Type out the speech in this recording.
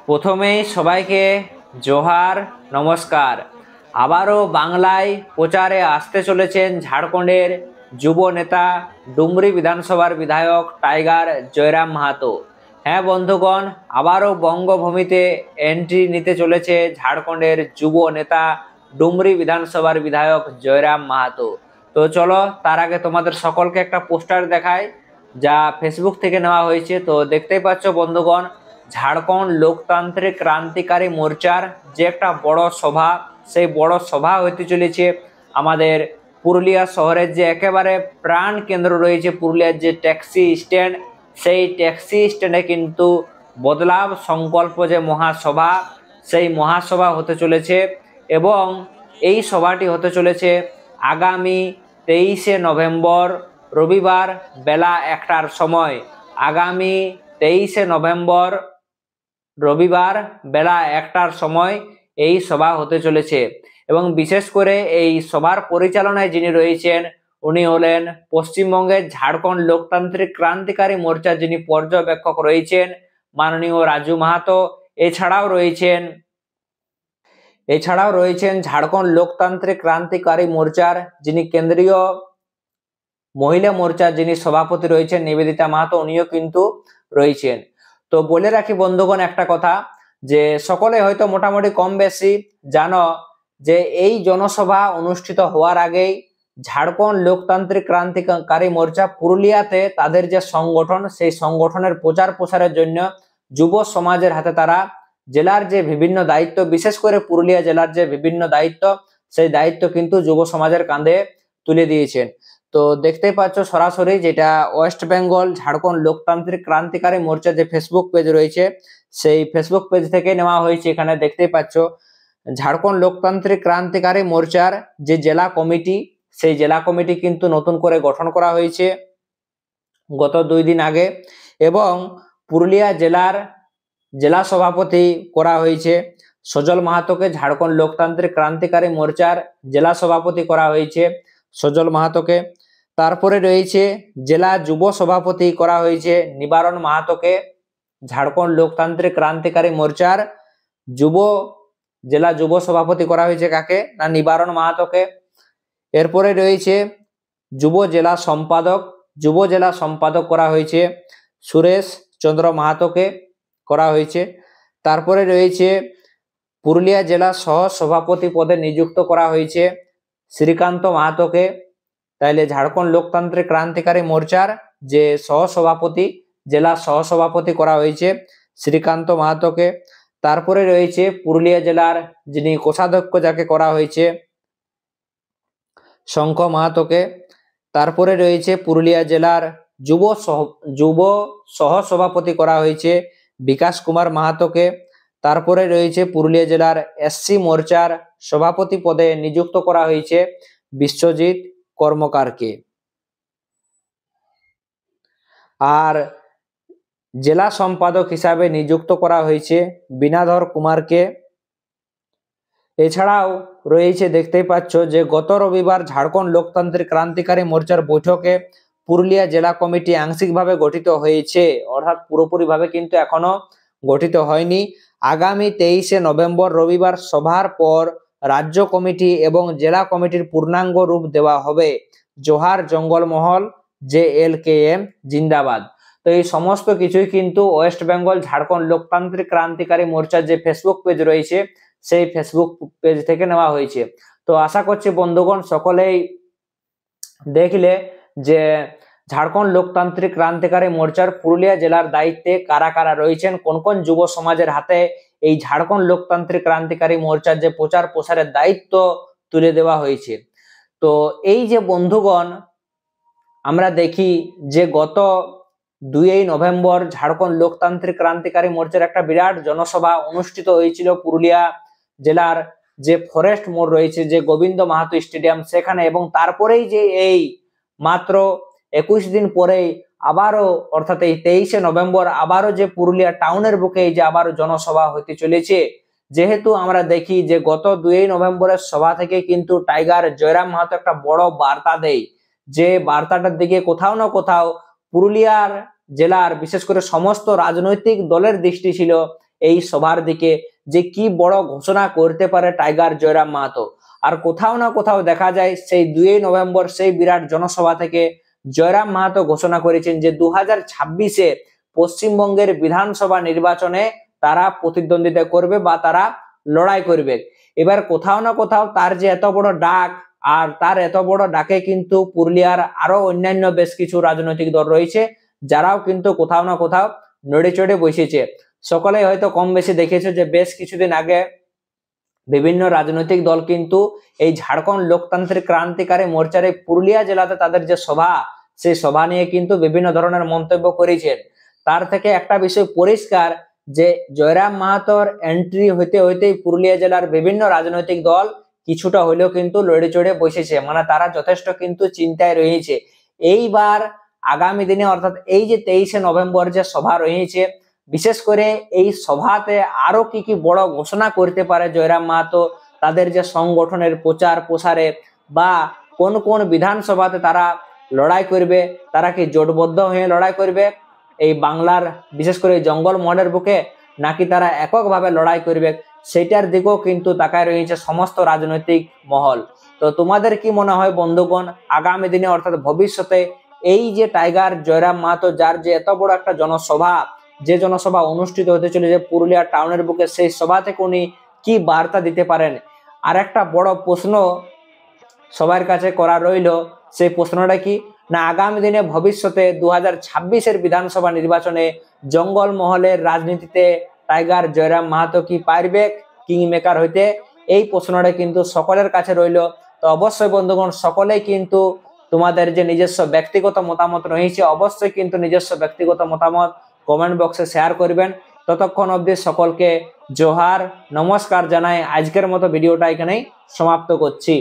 প্রথমেই সবাইকে জোহার, নমস্কার। আবারও বাংলায় প্রচারে আসতে চলেছেন ঝাড়খণ্ডের যুব নেতা ডুমরি বিধানসভার বিধায়ক টাইগার জয়রাম মাহাতো। হ্যাঁ বন্ধুগণ, আবারও বঙ্গভূমিতে এন্ট্রি নিতে চলেছে ঝাড়খণ্ডের যুব নেতা ডুমরি বিধানসভার বিধায়ক জয়রাম মাহাতো। তো চলো, তার আগে তোমাদের সকলকে একটা পোস্টার দেখায়, যা ফেসবুক থেকে নেওয়া হয়েছে। তো দেখতেই পাচ্ছ বন্ধুগণ, ঝাড়খণ্ড লোকতান্ত্রিক ক্রান্তিকারী মোর্চার যে একটা বড় সভা, সেই বড় সভা হতে চলেছে আমাদের পুরুলিয়া শহরের যে একেবারে প্রাণ কেন্দ্র রয়েছে, পুরুলিয়ার যে ট্যাক্সি স্ট্যান্ড, সেই ট্যাক্সি স্ট্যান্ডে কিন্তু বদলাব সংকল্প যে মহাসভা, সেই মহাসভা হতে চলেছে। এবং এই সভাটি হতে চলেছে আগামী 23শে নভেম্বর রবিবার বেলা 1টার সময়। আগামী 23শে নভেম্বর রবিবার বেলা 1টার সময় এই সভা হতে চলেছে। এবং বিশেষ করে এই সভার পরিচালনায় যিনি রয়েছেন, উনি হলেন পশ্চিমবঙ্গের ঝাড়খণ্ড লোকতান্ত্রিক ক্রান্তিকারী মোর্চার যিনি পর্যবেক্ষক রয়েছেন, মাননীয় রাজু মাহাতো। এছাড়াও রয়েছেন ঝাড়খণ্ড লোকতান্ত্রিক ক্রান্তিকারী মোর্চার যিনি কেন্দ্রীয় মহিলা মোর্চার যিনি সভাপতি রয়েছেন, নিবেদিতা মাহাতো, উনিও কিন্তু রয়েছেন। তো বলে রাখি বন্ধুগণ একটা কথা, যে সকলে হয়তো মোটামুটি কম বেশি জানো যে এই জনসভা অনুষ্ঠিত হওয়ার আগেই ঝাড়খণ্ড লোকতান্ত্রিক ক্রান্তিকারী মোর্চা পুরুলিয়াতে তাদের যে সংগঠন, সেই সংগঠনের প্রচার প্রসারের জন্য যুব সমাজের হাতে তারা জেলার যে বিভিন্ন দায়িত্ব, বিশেষ করে পুরুলিয়া জেলার যে বিভিন্ন দায়িত্ব, সেই দায়িত্ব কিন্তু যুব সমাজের কাঁধে তুলে দিয়েছেন। তো দেখতেই পাচ্ছ সরাসরি, যেটা ওয়েস্ট বেঙ্গল ঝাড়খণ্ড লোকতান্ত্রিক ক্রান্তিকারী মোর্চার যে ফেসবুক পেজ রয়েছে, সেই ফেসবুক পেজ থেকে নেওয়া হয়েছে। এখানে দেখতেই পাচ্ছ ঝাড়খণ্ড লোকতান্ত্রিক ক্রান্তিকারী মোর্চার যে জেলা কমিটি, সেই জেলা কমিটি কিন্তু নতুন করে গঠন করা হয়েছে গত 2 দিন আগে। এবং পুরুলিয়া জেলার জেলা সভাপতি করা হয়েছে সজল মাহাতোকে, ঝাড়খণ্ড লোকতান্ত্রিক ক্রান্তিকারী মোর্চার জেলা সভাপতি করা হয়েছে সজল মাহাতোকে। তারপরে রয়েছে জেলা যুব সভাপতি করা হয়েছে নিবারণ মাহাতোকে, ঝাড়খণ্ড লোকতান্ত্রিক ক্রান্তিকারী মোর্চার জেলা যুব সভাপতি করা হয়েছে কাকে না, নিবারণ মাহাতোকে। এরপরে রয়েছে যুব জেলা সম্পাদক করা হয়েছে সুরেশ চন্দ্র মাহাতোকে করা হয়েছে। তারপরে রয়েছে পুরুলিয়া জেলা সহ সভাপতি পদে নিযুক্ত করা হয়েছে শ্রীকান্ত মাহাতোকে। তাইলে ঝাড়খণ্ড লোকতান্ত্রিক ক্রান্তিকারী মোর্চার যে সহসভাপতি, জেলা সহসভাপতি করা হয়েছে শ্রীকান্ত মাহাতোকে। তারপরে রয়েছে পুরুলিয়া জেলার যিনি কোষাধ্যক্ষ, যাকে করা হয়েছে শঙ্খ মাহাতোকে। তারপরে রয়েছে পুরুলিয়া জেলার যুব সহসভাপতি করা হয়েছে বিকাশ কুমার মাহাতোকে। তারপরে রয়েছে পুরুলিয়া জেলার এসসি মোর্চার সভাপতি পদে নিযুক্ত করা হয়েছে বিশ্বজিৎ কর্মকারকে। আর জেলা সম্পাদক হিসাবে নিযুক্ত করা হয়েছে বিনাধর কুমারকে। এছাড়াও রয়েছে, দেখতেই পাচ্ছ যে গত রবিবার ঝাড়খণ্ড লোকতান্ত্রিক ক্রান্তিকারী মোর্চার বৈঠকে পুরুলিয়া জেলা কমিটি আংশিকভাবে গঠিত হয়েছে, অর্থাৎ পুরোপুরিভাবে কিন্তু এখনো গঠিত হয়নি। আগামী 23শে নভেম্বর রবিবার সভার পর রাজ্য কমিটি এবং জেলা কমিটির পূর্ণাঙ্গ রূপ দেওয়া হবে। জোহার জঙ্গলমহল, JLKM জিন্দাবাদ। তো এই সমস্ত কিছুই কিন্তু ওয়েস্ট বেঙ্গল ঝাড়খণ্ড লোকতান্ত্রিক ক্রান্তিকারী মোর্চার যে ফেসবুক পেজ রয়েছে, সেই ফেসবুক পেজ থেকে নেওয়া হয়েছে। তো আশা করছি বন্ধুগণ সকলেই দেখলে যে ঝাড়খণ্ড লোকতান্ত্রিক ক্রান্তিকারী মোর্চার পুরুলিয়া জেলার দায়িত্বে কারা কারা রয়েছেন, কোন কোন যুব সমাজের হাতে এই ঝাড়খণ্ড লোকতান্ত্রিক ক্রান্তিকারী মোর্চার যে প্রচার প্রসারের দায়িত্ব তুলে দেওয়া হয়েছে। তো এই যে বন্ধুগণ, আমরা দেখি যে গত 2 নভেম্বর ঝাড়খণ্ড লোকতান্ত্রিক ক্রান্তিকারী মোর্চার একটা বিরাট জনসভা অনুষ্ঠিত হয়েছিল পুরুলিয়া জেলার যে ফরেস্ট মোড় রয়েছে, যে গোবিন্দ মাহাতো স্টেডিয়াম, সেখানে। এবং তারপরেই যে এই মাত্র 21 দিন পরেই আবারও, অর্থাৎ এই 23শে নভেম্বর আবারও যে পুরুলিয়া টাউনের বুকে এই যে আবারও জনসভা হতে চলেছে। যেহেতু আমরা দেখি যে গত 2 নভেম্বরের সভা থেকে কিন্তু টাইগার জয়রাম মাহাতো একটা বড় বার্তা দেয়, যে বার্তাটার দিকে কোথাও না কোথাও পুরুলিয়ার জেলার বিশেষ করে সমস্ত রাজনৈতিক দলের দৃষ্টি ছিল। এই সভার দিকে যে কি বড় ঘোষণা করতে পারে টাইগার জয়রাম মাহাতো। আর কোথাও না কোথাও দেখা যায় সেই 2 নভেম্বর সেই বিরাট জনসভা থেকে জয়রাম মাহাতো ঘোষণা করেছেন যে 2026-এ পশ্চিমবঙ্গের বিধানসভা নির্বাচনে তারা প্রতিদ্বন্দ্বিতা করবে বা তারা লড়াই করবে। এবার কোথাও না কোথাও তার যে এত বড় ডাক, আর তার এত বড় ডাকে কিন্তু পুরুলিয়ার আরো অন্যান্য বেশ কিছু রাজনৈতিক দল রয়েছে যারাও কিন্তু কোথাও না কোথাও নড়ে চড়ে বসেছে। সকলেই হয়তো কম বেশি দেখেছে যে বেশ কিছুদিন আগে বিভিন্ন রাজনৈতিক দল কিন্তু এই ঝাড়খণ্ড লোকতান্ত্রিক ক্রান্তিকারী মোর্চার এই পুরুলিয়া জেলাতে তাদের যে সভা, সেই সভা নিয়ে কিন্তু বিভিন্ন ধরনের মন্তব্য করেছেন। তার থেকে একটা বিষয় পরিষ্কার যে জয়রাম মাহাতোর এন্ট্রি হইতে হইতেই পুরুলিয়া জেলার বিভিন্ন রাজনৈতিক দল কিছুটা হলেও কিন্তু লড়ে চড়ে বসেছে, মানে তারা যথেষ্ট কিন্তু চিন্তায় রয়েছে। এইবার আগামী দিনে অর্থাৎ এই যে 23শে নভেম্বর যে সভা রয়েছে, বিশেষ করে এই সভাতে আরো কি কি বড় ঘোষণা করতে পারে জয়রাম মাহাতো, তাদের যে সংগঠনের প্রচার প্রসারে, বা কোন কোন বিধানসভাতে তারা লড়াই করবে, তারা কি জোটবদ্ধ হয়ে লড়াই করবে এই বাংলার বিশেষ করে জঙ্গল মহলের বুকে, নাকি তারা এককভাবে লড়াই করবে, সেটার দিকেও কিন্তু তাকায় রয়েছে সমস্ত রাজনৈতিক মহল। তো তোমাদের কি মনে হয় বন্ধুগণ, আগামী দিনে অর্থাৎ ভবিষ্যতে এই যে টাইগার জয়রাম মাহাতো যার যে এত বড় একটা জনসভা, যে জনসভা অনুষ্ঠিত হতে চলেছে পুরুলিয়া টাউনের বুকে, সেই সভা থেকে উনি কি বার্তা দিতে পারেন? আর একটা বড় প্রশ্ন সবার কাছে করা রইল, সেই প্রশ্নটা কি না, আগামী দিনে ভবিষ্যতে 2026-এর বিধানসভা নির্বাচনে জঙ্গল মহলের রাজনীতিতে টাইগার জয়রাম মাহাতো কি পারবে কিং মেকার হইতে? এই প্রশ্নটা কিন্তু সকলের কাছে রইল। তো অবশ্যই বন্ধুগণ, সকলেই কিন্তু তোমাদের যে নিজস্ব ব্যক্তিগত মতামত রয়েছে, অবশ্যই কিন্তু নিজস্ব ব্যক্তিগত মতামত কমেন্ট বক্সে শেয়ার করবেন। ততক্ষণ অবধি সকলকে জোহার, নমস্কার জানাই আজকের মতো ভিডিওটা এখানেই সমাপ্ত করছি।